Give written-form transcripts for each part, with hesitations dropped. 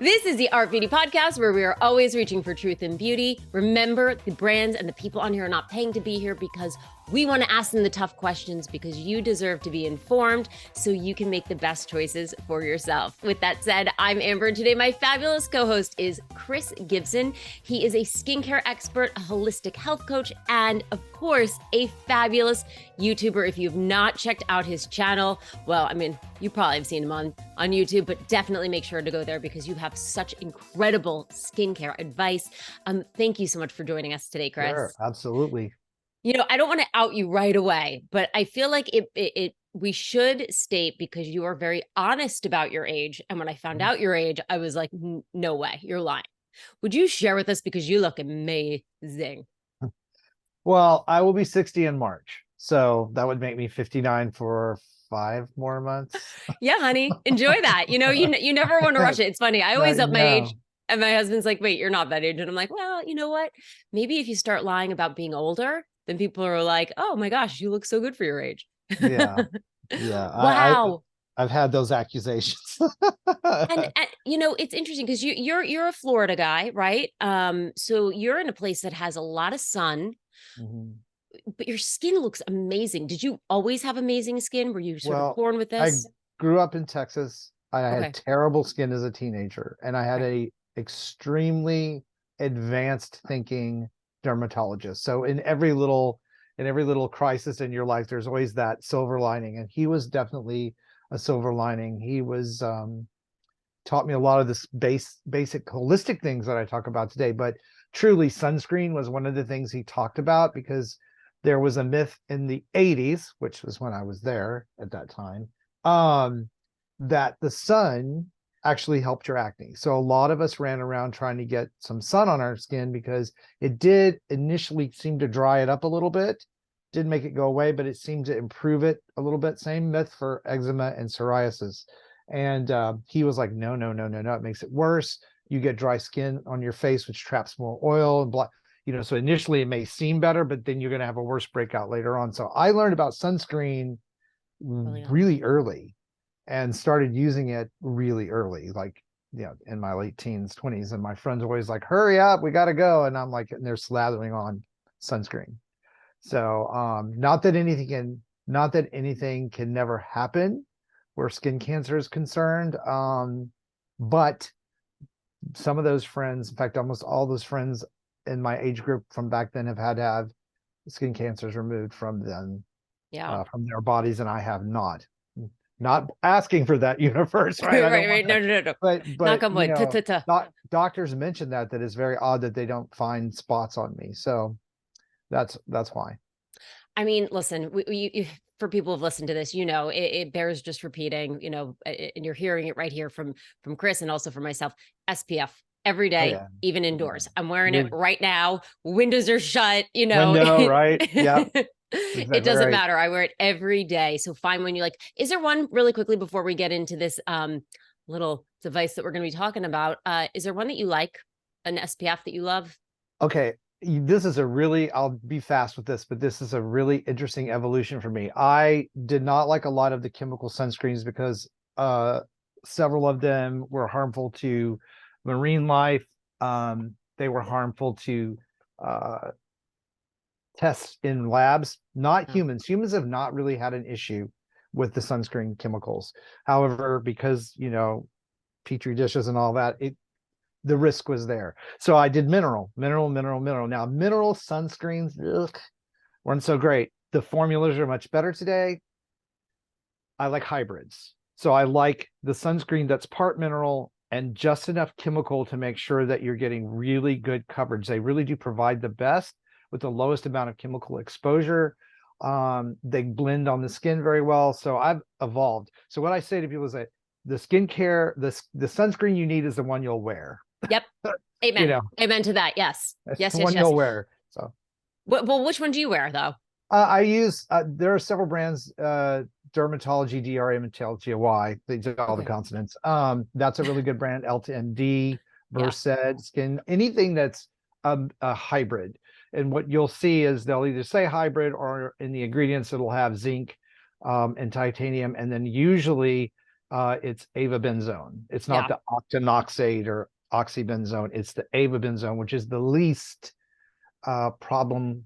This is the Art Beauty Podcast, where we are always reaching for truth and beauty. Remember, the brands and the people on here are not paying to be here because we want to ask them the tough questions, because you deserve to be informed so you can make the best choices for yourself. With that said, I'm Amber, and today my fabulous co-host is Chris Gibson. He is a skincare expert, a holistic health coach, and of course, a fabulous YouTuber. If you've not checked out his channel, well, I mean, you probably have seen him on YouTube, but definitely make sure to go there because you have such incredible skincare advice. Thank you so much for joining us today, Chris. Sure, absolutely. You know, I don't want to out you right away, but I feel like we should state, because you are very honest about your age. And when I found out your age, I was like, no way, you're lying. Would you share with us, because you look amazing? Well, I will be 60 in March, so that would make me 59 for 5 more months. Yeah, honey, enjoy that. You know, you never want to rush it. It's funny. I always up my age, and my husband's like, wait, you're not that age. And I'm like, well, you know what? Maybe if you start lying about being older, then people are like, oh my gosh, you look so good for your age. Yeah. Wow. I've had those accusations. And you know, it's interesting because you're a Florida guy, right? So you're in a place that has a lot of sun. But your skin looks amazing. Did you always have amazing skin? Were you sort of born with this? I grew up in Texas. I had terrible skin as a teenager, and I had a extremely advanced thinking dermatologist. So in every little crisis in your life, there's always that silver lining, and he was definitely a silver lining. He was taught me a lot of this basic holistic things that I talk about today, but truly sunscreen was one of the things he talked about, because there was a myth in the 80s, which was when I was there at that time, that the sun actually helped your acne. So a lot of us ran around trying to get some sun on our skin, because it did initially seem to dry it up a little bit. Didn't make it go away, but it seemed to improve it a little bit. Same myth for eczema and psoriasis. And he was like, no, it makes it worse. You get dry skin on your face, which traps more oil and blood. You know, so initially it may seem better, but then you're going to have a worse breakout later on. So I learned about sunscreen really early and started using it really early, like, you know, in my late teens, 20s. And my friends were always like, hurry up, we got to go. And I'm like, and they're slathering on sunscreen. So not that anything can never happen where skin cancer is concerned. But some of those friends, in fact, almost all those friends in my age group from back then have had to have skin cancers removed from them, from their bodies, and I have not. Not asking for that, universe, right? Right. No. But knock on wood. you know, doctors mentioned that it's very odd that they don't find spots on me. So that's why. I mean, listen, for people who've listened to this, you know, it bears just repeating, you know, and you're hearing it right here from Chris and also from myself. SPF every day, even indoors. I'm wearing it right now. Windows are shut, you know. Right? Yeah. It doesn't matter. I wear it every day. So find one you like. Is there one, really quickly before we get into this little device that we're going to be talking about? Is there one that you like, an SPF that you love? Okay. This is I'll be fast with this, but this is a really interesting evolution for me. I did not like a lot of the chemical sunscreens because several of them were harmful to marine life. They were harmful to tests in labs, not humans. Humans have not really had an issue with the sunscreen chemicals. However, because, you know, petri dishes and all that, the risk was there. So I did mineral. Now, mineral sunscreens weren't so great. The formulas are much better today. I like hybrids. So I like the sunscreen that's part mineral and just enough chemical to make sure that you're getting really good coverage. They really do provide the best with the lowest amount of chemical exposure. They blend on the skin very well. So I've evolved. So what I say to people is that the skincare, the sunscreen you need is the one you'll wear. Yep. Amen. You know, amen to that. Yes. Yes. The one you'll wear. So, well, which one do you wear though? I use. There are several brands. Dermatology, DRMTLGY. They do all the consonants. That's a really good brand. LTMD, Versed, Skin, anything that's a hybrid. And what you'll see is they'll either say hybrid, or in the ingredients it'll have zinc and titanium, and then usually it's avobenzone. It's not Yeah. the octinoxate or oxybenzone. It's the avobenzone, which is the least Problematic.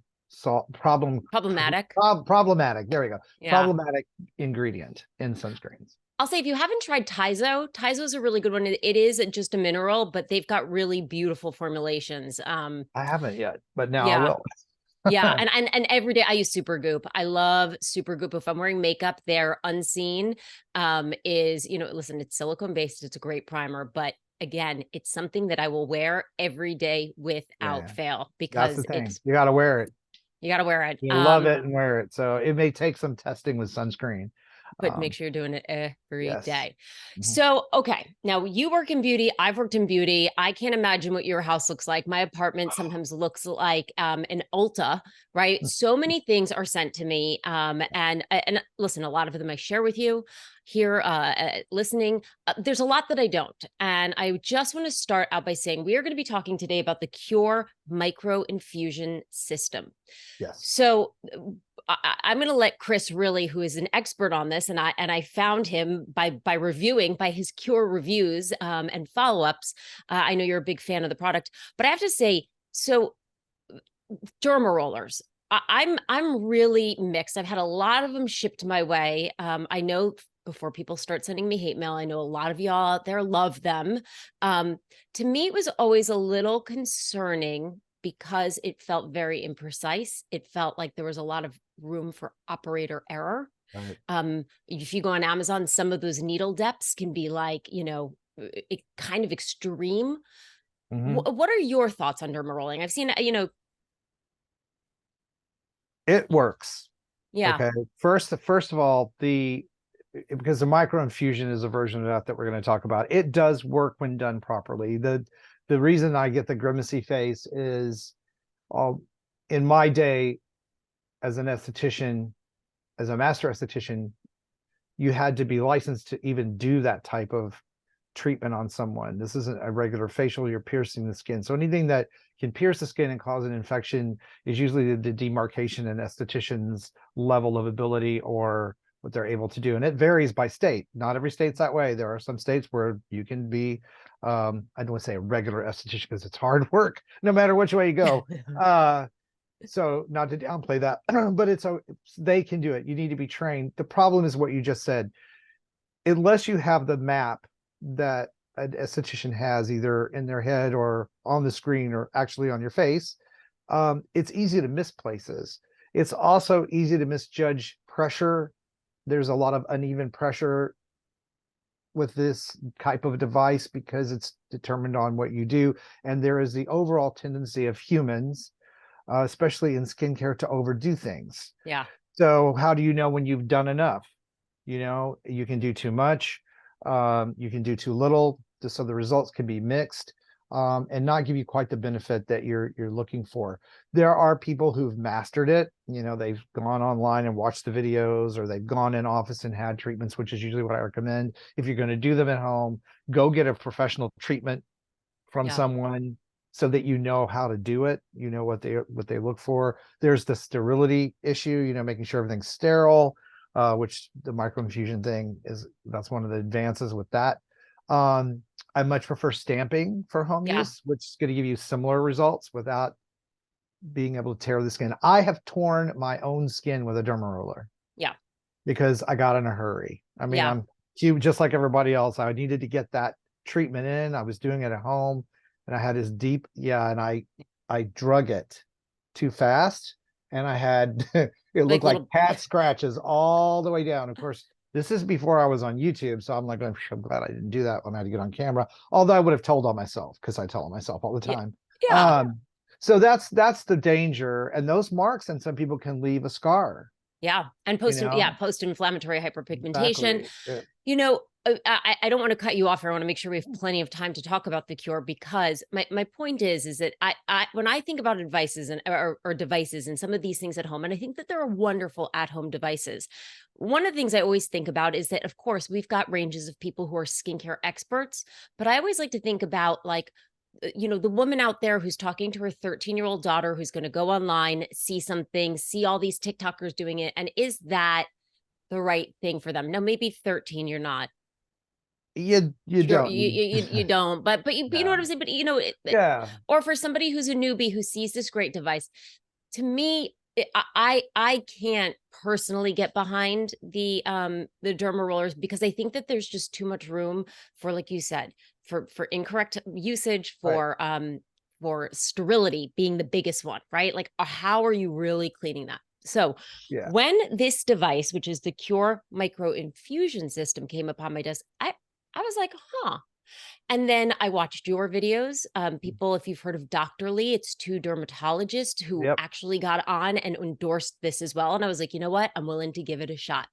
problematic. There we go. Yeah. Problematic ingredient in sunscreens. I'll say if you haven't tried Tizo is a really good one. It is just a mineral, but they've got really beautiful formulations. I haven't yet, but now I Yeah. will. Yeah, and every day I use Supergoop. I love Supergoop. If I'm wearing makeup, their Unseen is, listen, it's silicone based. It's a great primer, but again, it's something that I will wear every day without Yeah, fail that's the because thing. You got to wear it. you got to wear it. You love it and wear it. So it may take some testing with sunscreen. But make sure you're doing it every Yes. day. So, okay. Now you work in beauty. I've worked in beauty. I can't imagine what your house looks like. My apartment sometimes looks like an Ulta, right? So many things are sent to me. And listen, a lot of them I share with you here listening. There's a lot that I don't. And I just want to start out by saying we are going to be talking today about the Qure Micro-Infusion system. Yes. So I'm going to let Chris really, who is an expert on this, and I found him by reviewing by his Qure reviews and follow-ups. I know you're a big fan of the product, but I have to say, so Derma Rollers, I'm really mixed. I've had a lot of them shipped my way. I know before people start sending me hate mail, I know a lot of y'all out there love them. To me, it was always a little concerning because it felt very imprecise. It felt like there was a lot of room for operator error. Right. If you go on Amazon, some of those needle depths can be like, kind of extreme. What are your thoughts on derma rolling? I've seen, it works. yeah. Okay. First of all, because the micro-infusion is a version of that we're going to talk about. It does work when done properly. The reason I get the grimacy face is in my day as an esthetician, as a master esthetician, you had to be licensed to even do that type of treatment on someone. This isn't a regular facial, you're piercing the skin. So anything that can pierce the skin and cause an infection is usually the demarcation in esthetician's level of ability or what they're able to do. And it varies by state. Not every state's that way. There are some states where you can be, I don't want to say a regular esthetician because it's hard work, no matter which way you go. So not to downplay that, but they can do it. You need to be trained. The problem is what you just said. Unless you have the map that an esthetician has either in their head or on the screen or actually on your face, it's easy to miss places. It's also easy to misjudge pressure. There's a lot of uneven pressure with this type of device because it's determined on what you do. And there is the overall tendency of humans, especially in skincare, to overdo things. Yeah. So how do you know when you've done enough? You can do too much. You can do too little, so the results can be mixed and not give you quite the benefit that you're looking for. There are people who've mastered it. They've gone online and watched the videos, or they've gone in office and had treatments, which is usually what I recommend. If you're going to do them at home, go get a professional treatment from someone so that you know how to do it. You know what they look for. There's the sterility issue, making sure everything's sterile. Which the micro-infusion thing that's one of the advances with that. I much prefer stamping for home use, which is going to give you similar results without being able to tear the skin. I have torn my own skin with a derma roller. Yeah. Because I got in a hurry. I mean, I'm just like everybody else. I needed to get that treatment in. I was doing it at home and I had this deep, and I drug it too fast. And I had, it looked like cat scratches all the way down. Of course, this is before I was on YouTube. So I'm like, I'm glad I didn't do that when I had to get on camera. Although I would have told on myself because I tell on myself all the time. Yeah. So that's the danger. And those marks, and some people can leave a scar. Yeah. And post-inflammatory hyperpigmentation. Exactly. I don't want to cut you off. I want to make sure we have plenty of time to talk about the Qure, because my point is that I when I think about devices or devices and some of these things at home, and I think that there are wonderful at-home devices. One of the things I always think about is that, of course, we've got ranges of people who are skincare experts, but I always like to think about the woman out there who's talking to her 13-year-old daughter, who's going to go online, see something, see all these TikTokers doing it. And is that the right thing for them? Now, maybe 13, you're not You Sure, don't need. you don't, but you know what No. I'm saying. But Yeah. or for somebody who's a newbie who sees this great device, to me, I can't personally get behind the derma rollers because I think that there's just too much room for, like you said, for incorrect usage, Right. for sterility being the biggest one, right? Like, how are you really cleaning that? So Yeah. when this device, which is the Qure Micro-Infusion system, came upon my desk, I was like, huh. And then I watched your videos. People, if you've heard of Dr. Lee, it's two dermatologists who Yep. actually got on and endorsed this as well. And I was like, you know what? I'm willing to give it a shot.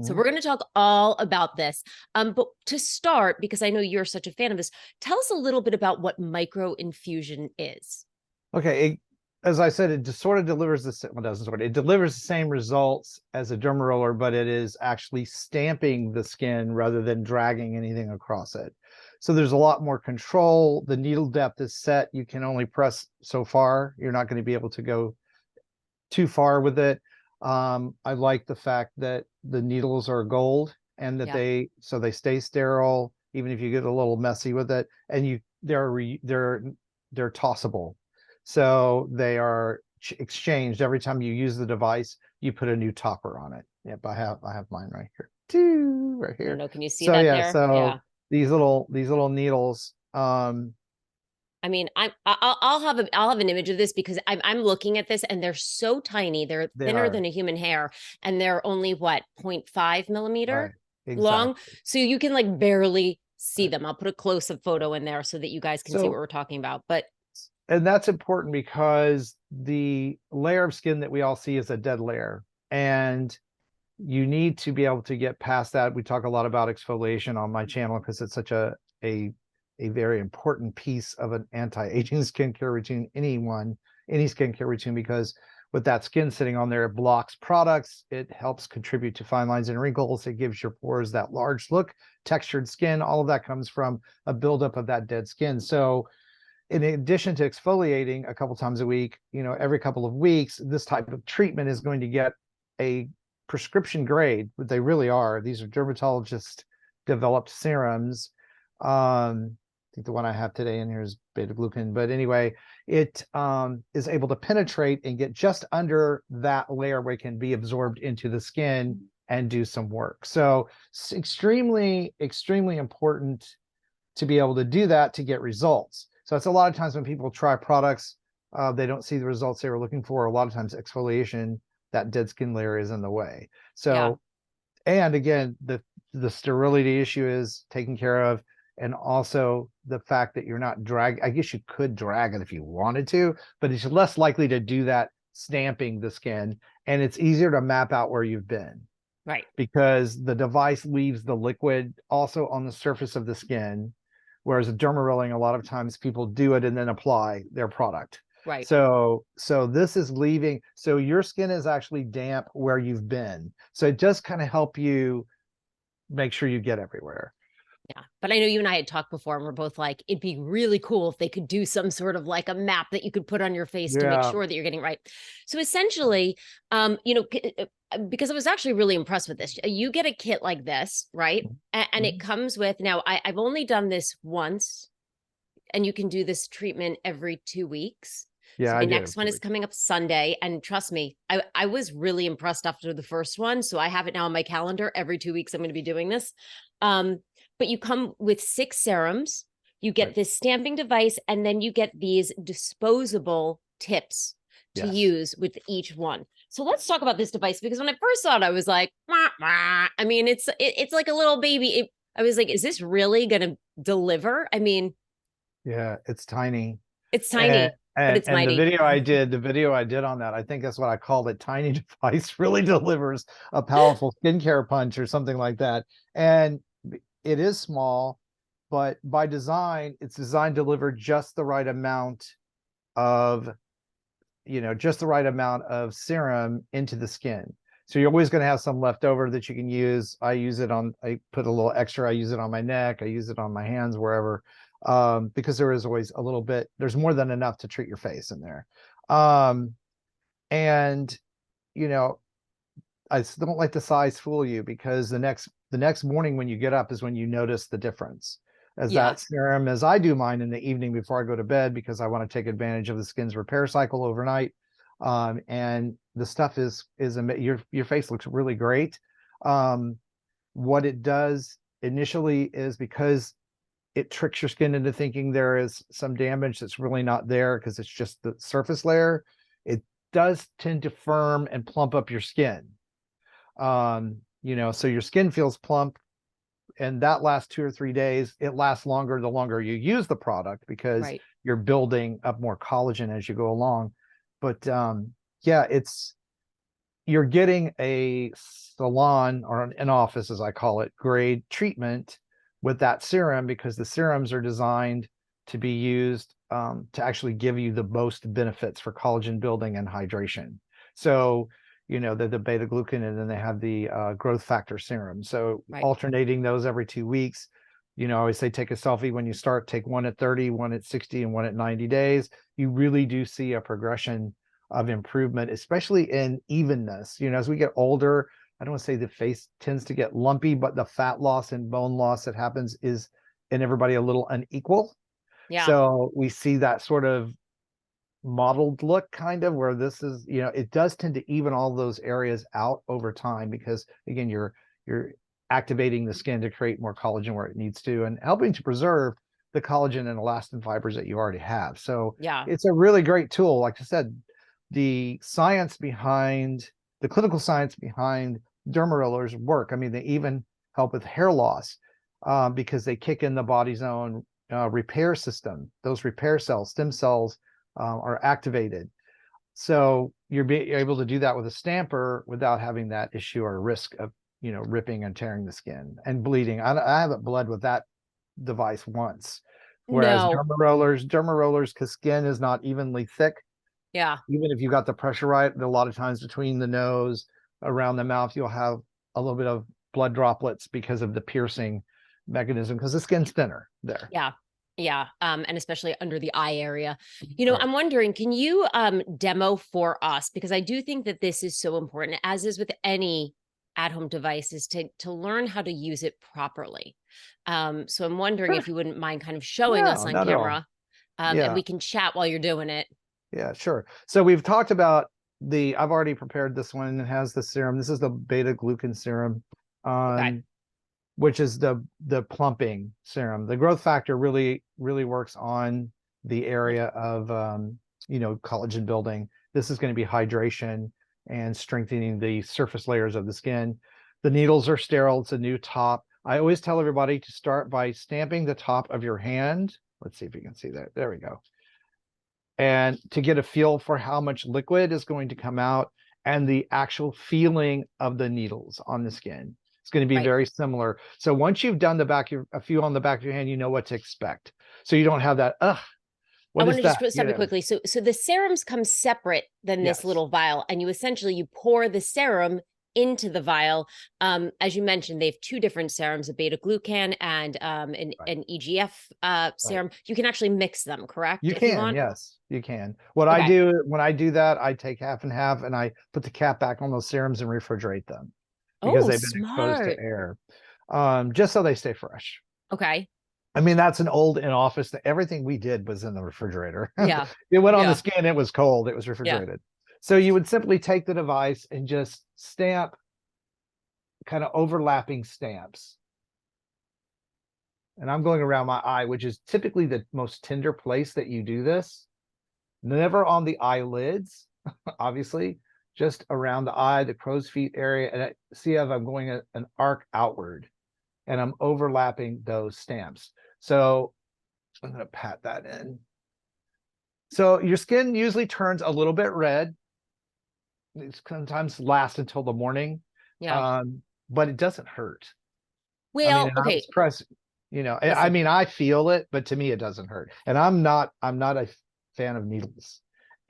So Mhm. we're going to talk all about this. But to start, because I know you're such a fan of this, tell us a little bit about what micro-infusion is. Okay. As I said, it just sort of delivers well, doesn't sort of, it delivers the same results as a derma roller, but it is actually stamping the skin rather than dragging anything across it. So there's a lot more control. The needle depth is set. You can only press so far. You're not going to be able to go too far with it. I like the fact that the needles are gold and that Yeah. they stay sterile, even if you get a little messy with it. And they're tossable. So they are exchanged every time you use the device. You put a new topper on it. Yep, I have mine right here too, right I don't here. know. Can you see So that yeah, there? so Yeah. these little needles. I mean, I'll have an image of this because I'm looking at this and they're so tiny. They're They thinner are than a human hair, and they're only what, 0.5 right, millimeter long. exactly. So you can like barely see them. I'll put a close-up photo in there so that you guys can see what So we're talking about. But and that's important because the layer of skin that we all see is a dead layer, and you need to be able to get past that. We talk a lot about exfoliation on my channel because it's such a a very important piece of an anti-aging skincare routine. Any skincare routine, because with that skin sitting on there, it blocks products. It helps contribute to fine lines and wrinkles. It gives your pores that large look, textured skin. All of that comes from a buildup of that dead skin. So in addition to exfoliating a couple times a week, every couple of weeks, this type of treatment is going to get a prescription grade, but they really are. These are dermatologist developed serums. I think the one I have today in here is beta glucan, but anyway, it is able to penetrate and get just under that layer where it can be absorbed into the skin and do some work. So it's extremely, extremely important to be able to do that to get results. So it's a lot of times when people try products, they don't see the results they were looking for. A lot of times exfoliation, that dead skin layer is in the way. yeah, So, and again, the sterility issue is taken care of. And also the fact that you're not I guess you could drag it if you wanted to, but it's less likely to do that stamping the skin. And it's easier to map out where you've been right, because the device leaves the liquid also on the surface of the skin. Whereas a derma rolling, a lot of times people do it and then apply their product. right. So this is leaving. So your skin is actually damp where you've been. So it does kind of help you make sure you get everywhere. Yeah. But I know you and I had talked before, and we're both like, it'd be really cool if they could do some sort of like a map that you could put on your face to make Yeah. sure that you're getting right. So essentially, because I was actually really impressed with this. You get a kit like this, right? And it Mhm. comes with, now I've only done this once, and you can do this treatment every 2 weeks. So Yeah, my I do. next one is coming up Sunday. And trust me, I was really impressed after the first one. So I have it now on my calendar. Every 2 weeks, I'm going to be doing this. But you come with 6 serums. You get Right. this stamping device, and then you get these disposable tips to Yes. use with each one. So let's talk about this device, because when I first saw it, I was like, wah, wah. I mean, it's like a little baby. I was like, is this really going to deliver? I mean, Yeah, it's tiny. it's And tiny, but and it's and mighty. the video I did on that, I think that's what I called it. Tiny device really delivers a powerful skincare punch or something like that. And it is small, but by design, it's designed to deliver just the right amount of, just the right amount of serum into the skin. So you're always going to have some left over that you can use. I put a little extra. I use it on my neck. I use it on my hands, wherever, because there is always a little bit, there's more than enough to treat your face in there. And, you know, I don't let the size fool you, because the next the next morning when you get up is when you notice the difference. As Yeah. that serum, as I do mine in the evening before I go to bed, because I want to take advantage of the skin's repair cycle overnight. And the stuff is your face looks really great. What it does initially is, because it tricks your skin into thinking there is some damage that's really not there, because it's just the surface layer. It does tend to firm and plump up your skin. So your skin feels plump, and that lasts 2 or 3 days. It lasts longer the longer you use the product, because you're building up more collagen as you go along. But yeah, you're getting a salon, or an office, as I call it, grade treatment with that serum, because the serums are designed to be used to actually give you the most benefits for collagen building and hydration. So, the beta glucan, and then they have the growth factor serum. So alternating those every 2 weeks. I always say, take a selfie when you start, take one at 30, one at 60, and one at 90 days. You really do see a progression of improvement, especially in evenness. As we get older, I don't want to say the face tends to get lumpy, but the fat loss and bone loss that happens is in everybody a little unequal. Yeah. So we see that sort of mottled look, kind of, where this is, it does tend to even all those areas out over time, because again, you're activating the skin to create more collagen where it needs to, and helping to preserve the collagen and elastin fibers that you already have. So it's a really great tool. Like I said, the clinical science behind Derma Rollers work. I mean, they even help with hair loss, because they kick in the body's own repair system. Those repair cells, stem cells, are activated. So you're able to do that with a stamper without having that issue or risk of, ripping and tearing the skin and bleeding. I haven't bled with that device once. Whereas Derma Rollers, because skin is not evenly thick. Yeah. Even if you got the pressure right, a lot of times between the nose, around the mouth, you'll have a little bit of blood droplets because of the piercing mechanism, because the skin's thinner there. Yeah. Yeah. And especially under the eye area. I'm wondering, can you demo for us? Because I do think that this is so important, as is with any at-home device, is to learn how to use it properly. So I'm wondering if you wouldn't mind kind of showing us on camera, and we can chat while you're doing it. Yeah, sure. So we've talked about I've already prepared this one. It has the serum. This is the beta glucan serum, which is the plumping serum. The growth factor really, really works on the area of, collagen building. This is going to be hydration and strengthening the surface layers of the skin. The needles are sterile. It's a new top. I always tell everybody to start by stamping the top of your hand. Let's see if you can see that. There we go. And to get a feel for how much liquid is going to come out, and the actual feeling of the needles on the skin. It's going to be very similar. So once you've done a few on the back of your hand, you know what to expect. So you don't have that, what I is want to that? just stop you quickly. So the serums come separate than this little vial, and you pour the serum into the vial. As you mentioned, they have 2 different serums, a beta glucan and an EGF serum. You can actually mix them, correct? You can, yes, you can. What I do when I do that, I take half and half, and I put the cap back on those serums and refrigerate them, because they've been exposed to air, just so they stay fresh. Okay. I mean, that's an old in-office that everything we did was in the refrigerator. Yeah. It went on the skin. It was cold. It was refrigerated. So you would simply take the device and just stamp, kind of overlapping stamps. And I'm going around my eye, which is typically the most tender place that you do this. Never on the eyelids, obviously, just around the eye, the crow's feet area. And see if I'm going an arc outward, and I'm overlapping those stamps. So I'm going to pat that in. So your skin usually turns a little bit red. It sometimes lasts until the morning. But it doesn't hurt. Well, I mean, I feel it, but to me it doesn't hurt. And I'm not a fan of needles.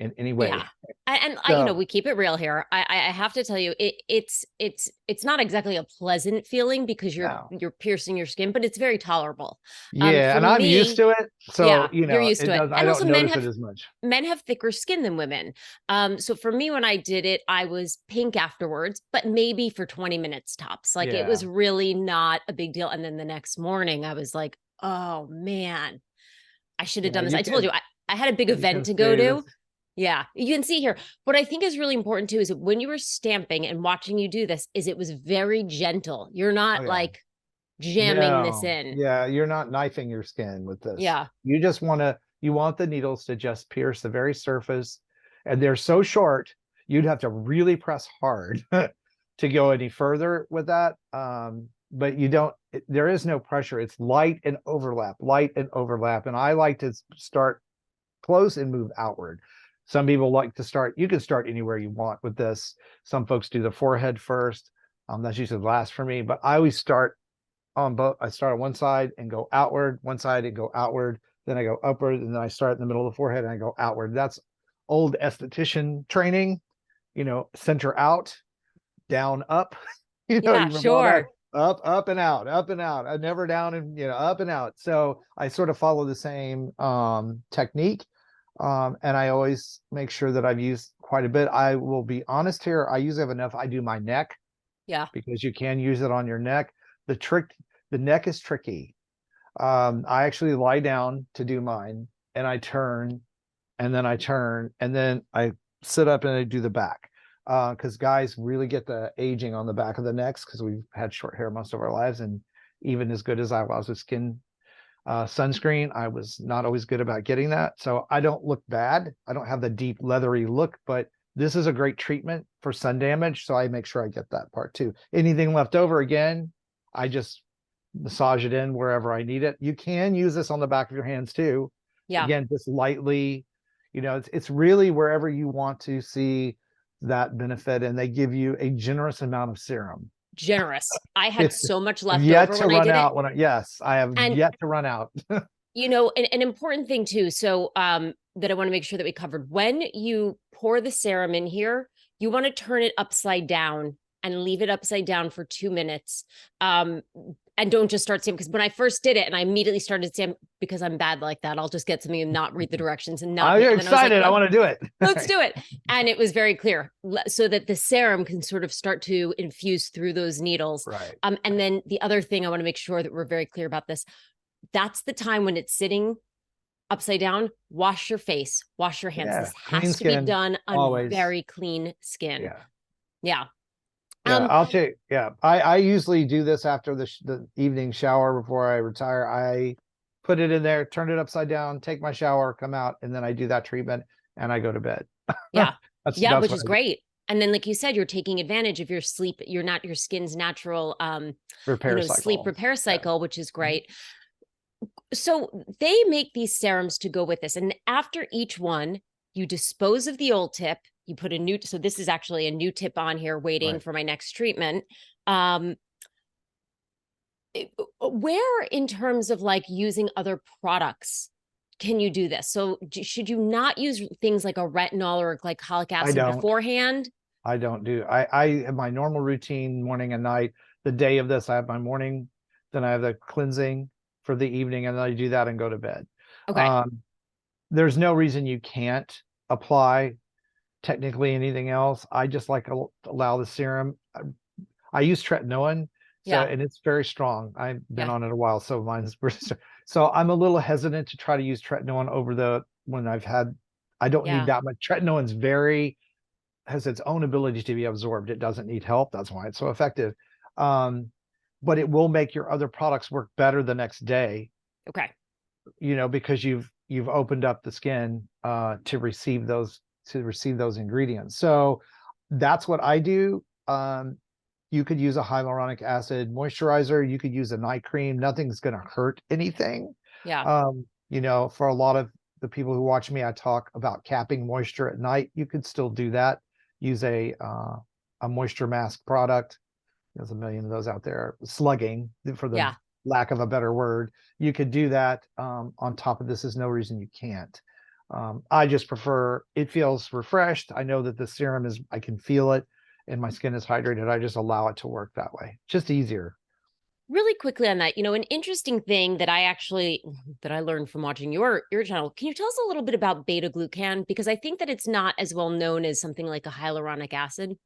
in any way. Yeah. And I, So we keep it real here. I have to tell you, it's not exactly a pleasant feeling because no. you're piercing your skin, but it's very tolerable. Yeah, For and I'm used me, to it. So, yeah, you're used it to it. does, I And don't also notice it as much. men have thicker skin than women. So for me, when I did it, I was pink afterwards, but maybe for 20 minutes tops. Like it Yeah. was really not a big deal. And then the next morning I was like, oh man, I should have Yeah, done this. I told you I had a big you event can to go see to. this. Yeah, you can see here. What I think is really important too is that when you were stamping and watching you do this, is it was very gentle. You're Oh not yeah. like jamming this No. in. Yeah, you're not knifing your skin with this. Yeah. You just you want the needles to just pierce the very surface. And they're so short, you'd have to really press hard to go any further with that. But you don't, there is no pressure. It's light and overlap, light and overlap. And I like to start close and move outward. Some people like to start, you can start anywhere you want with this. Some folks do the forehead first. That's usually the last for me, but I always start on both. I start on one side and go outward, one side and go outward. Then I go upward, and then I start in the middle of the forehead and I go outward. That's old esthetician training, center out, down, up. Yeah, You remember all that? sure. Up and out, up and out. Never down and up and out. So I sort of follow the same technique. And I always make sure that I've used quite a bit. I will be honest here. I usually have enough. I do my neck Yeah. because you can use it on your neck. The neck is tricky. I actually lie down to do mine, and I turn, and then I turn, and then I sit up and I do the back. Because guys really get the aging on the back of the necks because we've had short hair most of our lives, and even as good as I was with skin sunscreen, I was not always good about getting that. So I don't look bad. I don't have the deep leathery look, but this is a great treatment for sun damage. So I make sure I get that part too. Anything left over, again, I just massage it in wherever I need it. You can use this on the back of your hands too. Yeah. Again, just lightly, it's really wherever you want to see that benefit. And they give you a generous amount of serum. Generous. I had so much I've left yet over to when I run did it. out yes, I have And yet to run out. an important thing too. So that I want to make sure that we covered. When you pour the serum in here, you want to turn it upside down and leave it upside down for 2 minutes. And don't just start stamping, because when I first did it and I immediately started stamping, because I'm bad like that, I'll just get something and not read the directions and not. I'm And excited. Like, I want to do it. Let's do it. And it was very clear, so that the serum can sort of start to infuse through those needles. Right. And then the other thing I want to make sure that we're very clear about this. That's the time when it's sitting upside down. Wash your face, wash your hands. Yeah, This clean has to be skin, done on always. very clean skin. Yeah. Yeah. Yeah, I'll take. Yeah, I usually do this after the evening shower before I retire. I put it in there, turn it upside down, take my shower, come out, and then I do that treatment and I go to bed. Yeah. That's Which is great. And then, like you said, you're taking advantage of your sleep. You're not your skin's natural repair cycle. Sleep repair cycle, which is great. So they make these serums to go with this. And after each one, you dispose of the old tip. You put a new, so this is actually a new tip on here waiting for my next treatment. Where in terms of like using other products can you do this? So should you not use things like a retinol or glycolic acid beforehand? I don't do. I have my normal routine morning and night. The day of this, I have my morning, then I have the cleansing for the evening, and then I do that and go to bed. Okay. There's no reason you can't apply technically anything else. I just like allow the serum. I use tretinoin, and it's very strong. I've been on it a while, so mine's so I'm a little hesitant to try to use tretinoin when I don't need that much. Tretinoin's has its own ability to be absorbed. It doesn't need help. That's why it's so effective. But it will make your other products work better the next day. Okay. Because you've opened up the skin to receive those ingredients. So that's what I do. You could use a hyaluronic acid moisturizer. You could use a night cream. Nothing's going to hurt anything. Yeah. For a lot of the people who watch me, I talk about capping moisture at night. You could still do that. Use a moisture mask product. There's a million of those out there. Slugging, for the lack of a better word. You could do that on top of this. There's no reason you can't. I just prefer, it feels refreshed. I know that the serum is, I can feel it and my skin is hydrated. I just allow it to work that way. Just easier. Really quickly on that, an interesting thing that I learned from watching your channel. Can you tell us a little bit about beta glucan? Because I think that it's not as well known as something like a hyaluronic acid.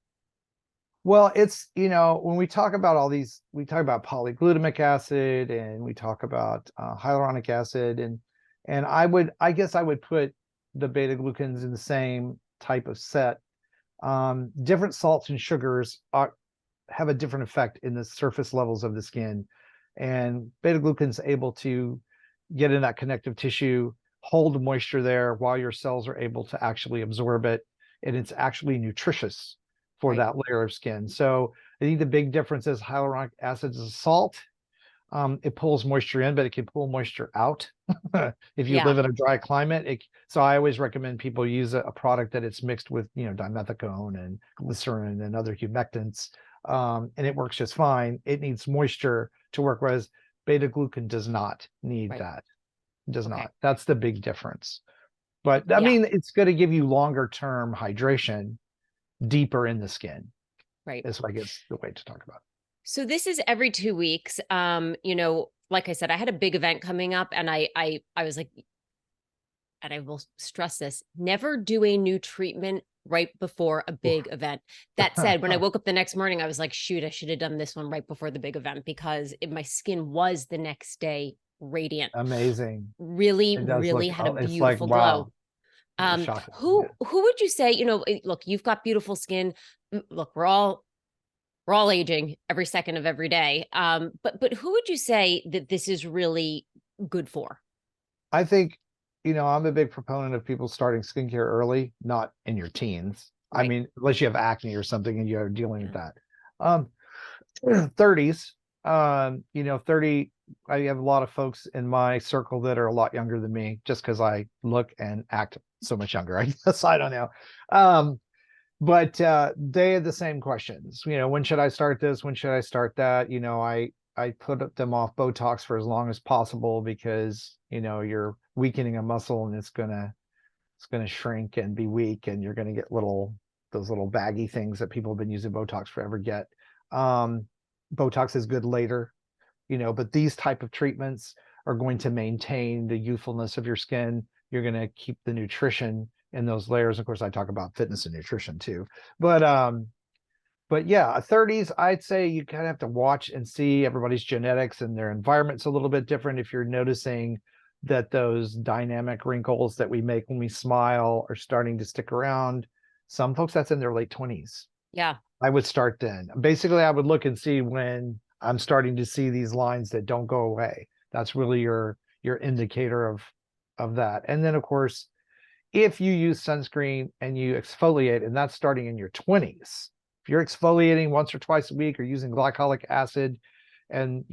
Well, it's, when we talk about all these, we talk about polyglutamic acid and we talk about hyaluronic acid, and I guess I would put the beta glucans in the same type of set. Different salts and sugars have a different effect in the surface levels of the skin, and beta glucan is able to get in that connective tissue, hold moisture there while your cells are able to actually absorb it, and it's actually nutritious for Right. that layer of skin. So I think the big difference is hyaluronic acid is a salt. It pulls moisture in, but it can pull moisture out. If you Yeah. live in a dry climate, so I always recommend people use a product that it's mixed with, dimethicone and glycerin and other humectants, and it works just fine. It needs moisture to work, whereas beta glucan does not need Right. that. Does Okay. not. That's the big difference. But I Yeah. mean, it's going to give you longer term hydration deeper in the skin. Right. Is, I guess, the way to talk about it. So this is every 2 weeks. Like I said, I had a big event coming up, and I was like, and I will stress this: never do a new treatment right before a big event. That said, when I woke up the next morning, I was like, shoot, I should have done this one right before the big event, because my skin was the next day radiant. Amazing. Really, It does really look, had a it's like, beautiful glow. wow. It's shocking. Who Yeah. who would you say, look, you've got beautiful skin. Look, we're all aging every second of every day. But who would you say that this is really good for? I think, I'm a big proponent of people starting skincare early, not in your teens. I Right. mean, unless you have acne or something and you're dealing with Yeah. that. Um, 30s, 30, I have a lot of folks in my circle that are a lot younger than me just because I look and act so much younger. I guess, I don't know. But they had the same questions. When should I start this? When should I start that? I put them off Botox for as long as possible because you're weakening a muscle and it's gonna shrink and be weak, and you're gonna get those little baggy things that people have been using Botox forever get. Um, Botox is good later, but these type of treatments are going to maintain the youthfulness of your skin. You're going to keep the nutrition in those layers. Of course, I talk about fitness and nutrition too, but yeah, 30s, I'd say you kind of have to watch and see everybody's genetics, and their environment's a little bit different. If you're noticing that those dynamic wrinkles that we make when we smile are starting to stick around, some folks that's in their late 20s. Yeah. I would start then. Basically, I would look and see when I'm starting to see these lines that don't go away. That's really your indicator of that. And then, of course, if you use sunscreen and you exfoliate, and that's starting in your 20s, if you're exfoliating once or twice a week or using glycolic acid and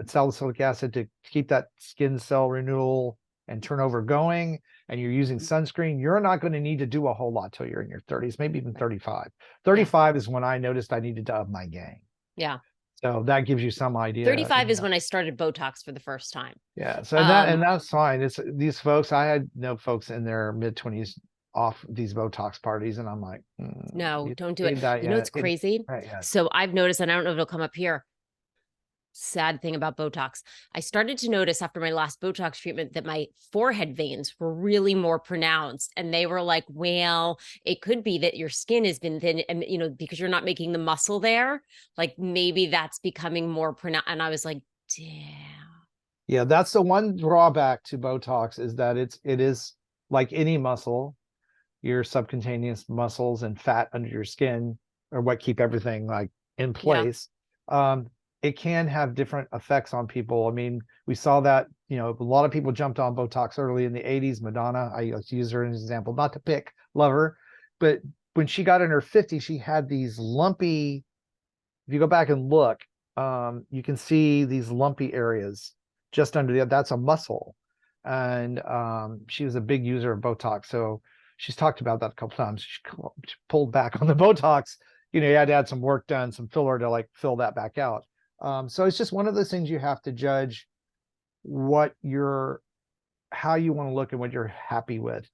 salicylic acid to keep that skin cell renewal and turnover going, and you're using sunscreen, you're not going to need to do a whole lot till you're in your 30s, maybe even 35. Yeah. 35 is when I noticed I needed to up my game. Yeah. So that gives you some idea. 35 is when I started Botox for the first time. Yeah. So Um, that's fine. It's these folks. I had no folks in their mid-20s off these Botox parties, and I'm like, no, you don't do it. need that You know yet? what's crazy? Right yet. So I've noticed, and I don't know if it'll come up here. Sad thing about Botox, I started to notice after my last Botox treatment that my forehead veins were really more pronounced. And they were like, well, it could be that your skin has been thin, and because you're not making the muscle there, like maybe that's becoming more pronounced. And I was like, damn. Yeah, that's the one drawback to Botox, is that it is like any muscle. Your subcutaneous muscles and fat under your skin are what keep everything like in Yeah. place. Um, it can have different effects on people. I mean, we saw that, a lot of people jumped on Botox early in the 80s. Madonna, I use her as an example, not to pick, love her, but when she got in her 50s, she had these lumpy, if you go back and look, you can see these lumpy areas just under that's a muscle. And she was a big user of Botox. So she's talked about that a couple times. She pulled back on the Botox. You had to add some work done, some filler to like fill that back out. So it's just one of those things you have to judge how you want to look and what you're happy with.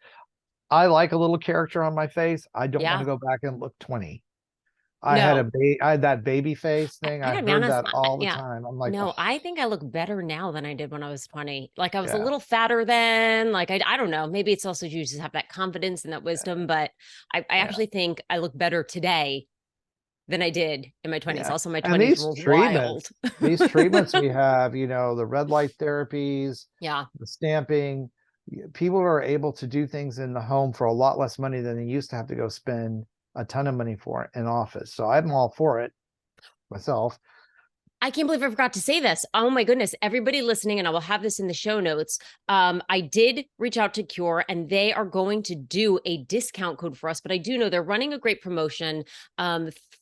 I like a little character on my face. I don't want Yeah. to go back and look 20. No, I had that baby face thing. I I gotta be heard honest. that all the Yeah. time. I'm like, No, oh, I think I look better now than I did when I was 20. Like I was a yeah, little fatter then. Like I don't know. Maybe it's also you just have that confidence and that wisdom, but I yeah, actually think I look better today than I did in my 20s. yeah. Also, my And 20s were wild. these treatments we have, the red light therapies, Yeah. the stamping, people are able to do things in the home for a lot less money than they used to have to go spend a ton of money for in office. So I'm all for it myself. I can't believe I forgot to say this. Oh my goodness. Everybody listening, and I will have this in the show notes. I did reach out to Qure and they are going to do a discount code for us, but I do know they're running a great promotion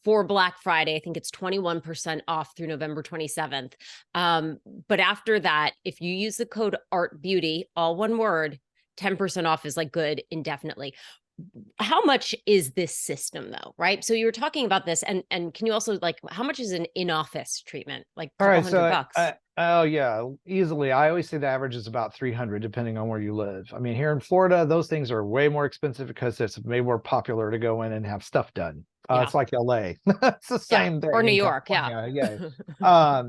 for Black Friday. I think it's 21% off through November 27th. But after that, if you use the code Art Beauty, all one word, 10% off is like good indefinitely. How much is this system though, right? So you were talking about this, and can you also like how much is an in-office treatment? Like a All couple right, hundred so bucks. oh yeah, easily. I always say the average is about 300, depending on where you live. I mean, here in Florida, those things are way more expensive because it's way more popular to go in and have stuff done. Yeah. It's like LA. It's the Yeah. same Or thing New in York. Yeah. California. Yeah.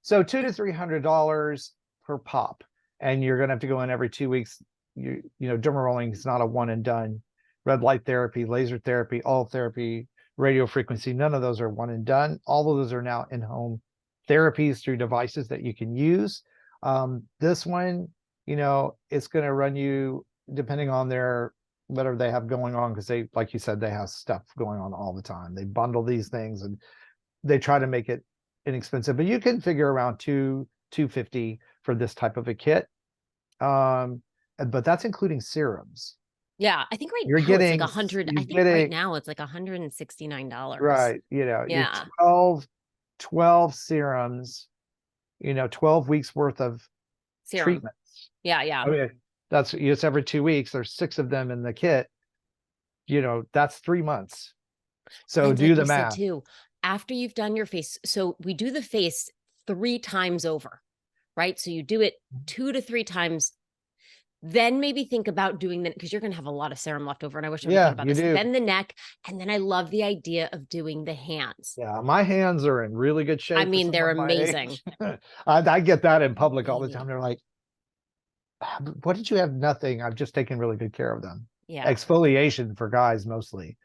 So $200 to $300 per pop, and you're gonna have to go in every 2 weeks. Derma rolling is not a one and done. Red light therapy, laser therapy, all therapy, radio frequency, none of those are one and done. All of those are now in-home therapies through devices that you can use. This one, it's going to run you depending on their whatever they have going on, because they, like you said, they have stuff going on all the time. They bundle these things and they try to make it inexpensive, but you can figure around 250 for this type of a kit. But that's including serums. Yeah. I think right You're now it's like getting, 100. you're I think right getting, now it's like $169. right, you're Yeah. 12 serums, 12 weeks worth of Serum. treatments. Yeah. Yeah. I mean, it's every 2 weeks. There's 6 of them in the kit. That's 3 months. So And do like the you said math. too, after you've done your face, so we do the face 3 times over, right? So you do it 2 to 3 times. Then maybe think about doing the, because you're going to have a lot of serum left over. And I wish I would have thought Yeah, about you this. do. Then the neck. And then I love the idea of doing the hands. Yeah, my hands are in really good I shape for mean, they're someone my amazing. age. I get that in public all the time. Baby. They're like, what did you have? Nothing. I've just taken really good care of them. Yeah. Exfoliation for guys mostly.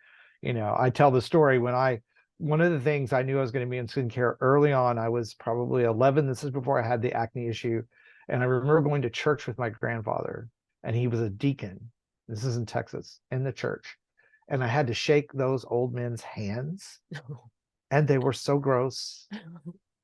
I tell the story one of the things I knew I was going to be in skincare early on. I was probably 11. This is before I had the acne issue. And I remember going to church with my grandfather, and he was a deacon. This is in Texas, in the church. And I had to shake those old men's hands, and they were so gross.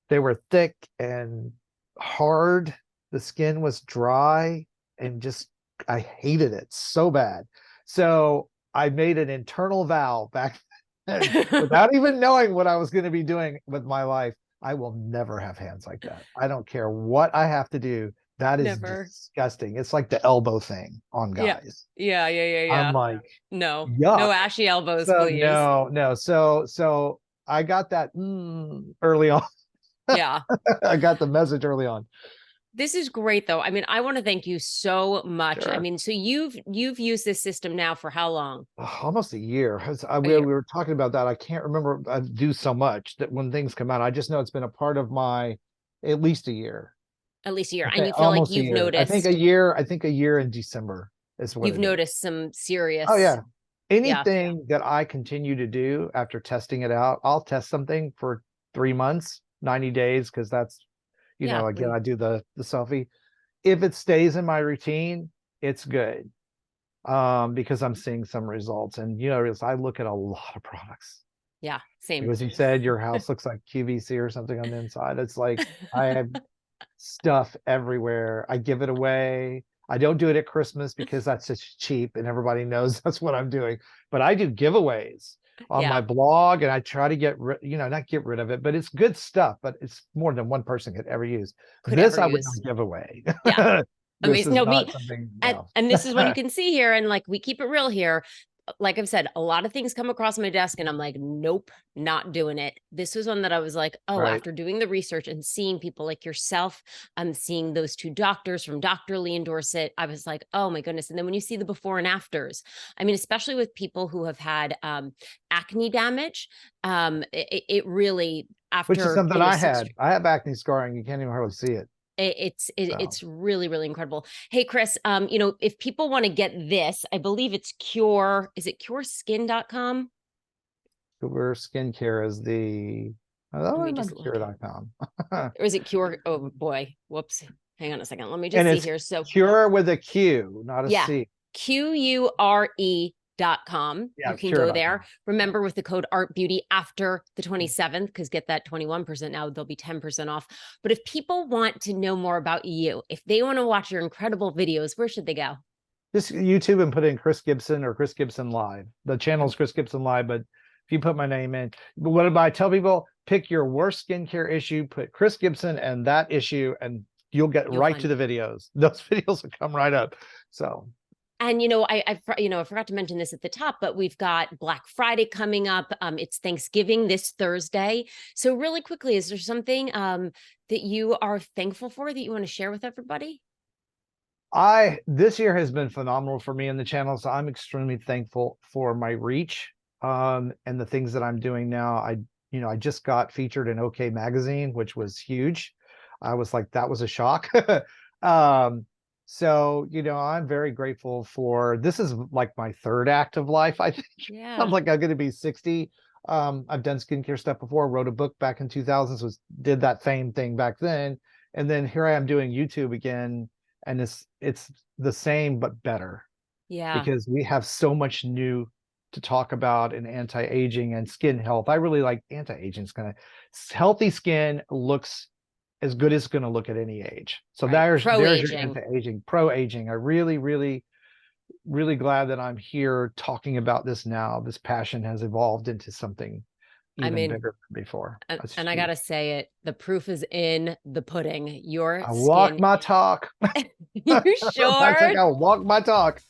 They were thick and hard. The skin was dry and just, I hated it so bad. So I made an internal vow back then, without even knowing what I was going to be doing with my life. I will never have hands like that. I don't care what I have to do. That is Never. disgusting. It's like the elbow thing on Yeah. guys. Yeah. I'm like, No, no yuck. ashy elbows, So please. no. So I got that early on. Yeah. I got the message early on. This is great though. I mean, I want to thank you so much. I Sure. mean, so you've used this system now for how long? Almost a year. A We year. were talking about that. I can't remember. I do so much that when things come out, I just know it's been a part of my at least a year. At least a year. And Okay, you feel like almost a you've year. I think noticed a year in December is what you've it is. noticed some Oh serious. yeah. Yeah. Anything that I continue to do after testing it out, I'll test something for 3 months, 90 days, because that's, Yeah. again, I do the selfie. If it stays in my routine, it's good. Because I'm seeing some results. And I look at a lot of products. Yeah. Same. As you said, your house looks like QVC or something on the inside. It's like I have stuff everywhere. I give it away. I don't do it at Christmas because that's just cheap and everybody knows that's what I'm doing. But I do giveaways on my Yeah. blog, and I try to not get rid of it, but it's good stuff, but it's more than one person could ever use. Could This ever I would use. not give away. Yeah. This Amazing. is No, not something, no. and this is what you can see here. And like we keep it real here. like I've said, a lot of things come across my desk and I'm like, nope, not doing it. This was one that I was like, oh, Right. after doing the research and seeing people like yourself, I'm seeing those two doctors from Dr. Lee and Dorset, I was like, oh my goodness. And then when you see the before and afters, I mean, especially with people who have had acne damage, it really, after, Which is something I had. 6 I have acne scarring. You can't even hardly see it. it's really, really incredible. Hey, Chris, if people want to get this, I believe it's Qure. Is it cureskin.com? Qure skincare is the, Let me just look. Qure.com. Or is it Qure? Oh boy. Whoops. Hang on a second. Let me just And see it's here. So Qure with a Q, not a yeah, C. QURE.com. Yeah, You can Qure.com. go there. Remember, with the code ARTBEAUTY after the 27th, because get that 21% now, they'll be 10% off. But if people want to know more about you, if they want to watch your incredible videos, where should they go? Just YouTube and put in Chris Gibson or Chris Gibson Live. The channel's Chris Gibson Live, but if you put my name in, what do I tell people? Pick your worst skincare issue, put Chris Gibson and that issue, and you'll right to the videos. Those videos will come right up. So. And, I forgot to mention this at the top, but we've got Black Friday coming up. It's Thanksgiving this Thursday. So really quickly, is there something that you are thankful for that you want to share with everybody? This year has been phenomenal for me in the channel. So I'm extremely thankful for my reach and the things that I'm doing now. I just got featured in OK Magazine, which was huge. I was like, that was a shock. So, I'm very grateful for, this is like my third act of life, I think. Yeah. I'm going to be 60. I've done skincare stuff before, wrote a book back in 2000, so did that fame thing back then. And then here I am doing YouTube again, and it's the same, but better. Yeah. Because we have so much new to talk about in anti-aging and skin health. I really like anti-aging. Healthy skin looks as good as it's going to look at any age. So there's your anti-aging, pro-aging. I really, really, really glad that I'm here talking about this now. This passion has evolved into something even bigger than before. And I got to say it, the proof is in the pudding. I walk my talk. You sure? I walk my talk.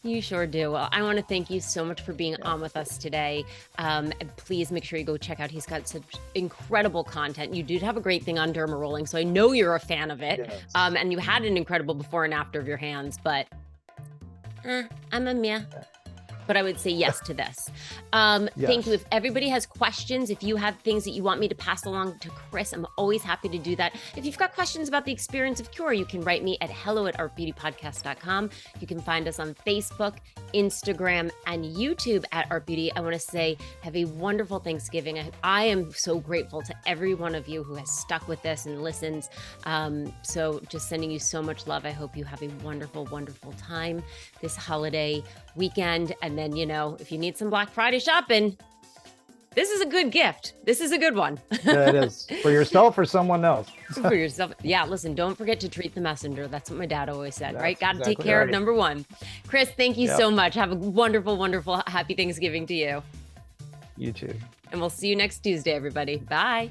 You sure do. Well, I want to thank you so much for being on with us today. And please make sure you go check out. He's got such incredible content. You did have a great thing on Derma Rolling, so I know you're a fan of it. Yes. And you had an incredible before and after of your hands, but I'm a meh. But I would say yes to this. Yes. Thank you. If everybody has questions, if you have things that you want me to pass along to Chris, I'm always happy to do that. If you've got questions about the experience of Qure, you can write me at hello@artbeautypodcast.com. You can find us on Facebook, Instagram, and YouTube at Art Beauty. I want to say have a wonderful Thanksgiving. I am so grateful to every one of you who has stuck with this and listens. So just sending you so much love. I hope you have a wonderful, wonderful time this holiday weekend. And then, if you need some Black Friday shopping, this is a good gift. This is a good one. Yeah, it is. For yourself or someone else. For yourself. Yeah, listen, don't forget to treat the messenger. That's what my dad always said, right? Got to take care of number one. Chris, thank you so much. Have a wonderful, wonderful, happy Thanksgiving to you. You too. And we'll see you next Tuesday, everybody. Bye.